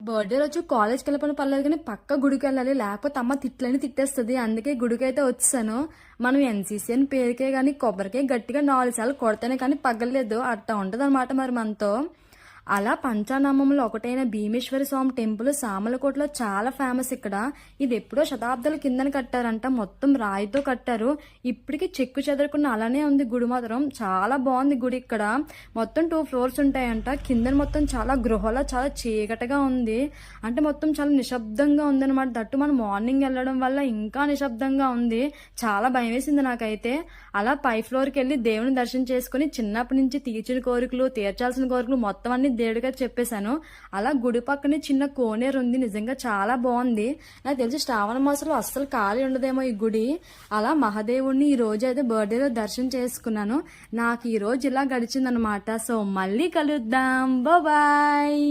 Birthday రోజు కాలేజ్‌కి వెళ్ళకపోయినా పర్లేదు కానీ పక్కా గుడికెళ్ళాలి. లేకపోతే అమ్మ తిట్లని తిట్టేస్తది. అందుకే గుడికైతే వచ్చేసాను. మనం ఎన్‌సీసీ అని పేరుకే గాని కొబ్బరికాయ గట్టిగా 4 సార్లు కొడితేనే కానీ పగలలేదు. అట్టా ఉంటదనమాట మరి మనతో. అలా పంచానామంలో ఒకటైన భీమేశ్వర స్వామి టెంపుల్ సామలకోటలో చాలా ఫేమస్ ఇక్కడ. ఇది ఎప్పుడో శతాబ్దాల కిందన కట్టారంట. మొత్తం రాయితో కట్టారు. ఇప్పటికి చెక్కు చెదరకుండా అలానే ఉంది గుడి మాత్రం. చాలా బాగుంది గుడి ఇక్కడ. మొత్తం 2 ఫ్లోర్స్ ఉంటాయంట. కింద మొత్తం చాలా గృహలా చాలా చీకటిగా ఉంది. అంటే మొత్తం చాలా నిశ్శబ్దంగా ఉందన్నమాట. దట్టు మనం మార్నింగ్ వెళ్ళడం వల్ల ఇంకా నిశ్శబ్దంగా ఉంది. చాలా భయం వేసింది నాకైతే. అలా పై ఫ్లోర్కి వెళ్ళి దేవుని దర్శనం చేసుకుని చిన్నప్పటి నుంచి తీర్చిన కోరికలు తీర్చాల్సిన కోరికలు మొత్తం అన్ని దేవుడిగా చెప్పేశాను. అలా గుడి పక్కనే చిన్న కోనేరు ఉంది. నిజంగా చాలా బాగుంది. నాకు తెలిసి శ్రావణ మాసంలో అస్సలు ఖాళీ ఉండదేమో ఈ గుడి. అలా మహాదేవుడిని ఈ రోజు అయితే బర్త్డేలో దర్శనం చేసుకున్నాను. నాకు ఈ రోజు ఇలా గడిచిందనమాట. సో మళ్ళీ కలుద్దాం. బాయ్.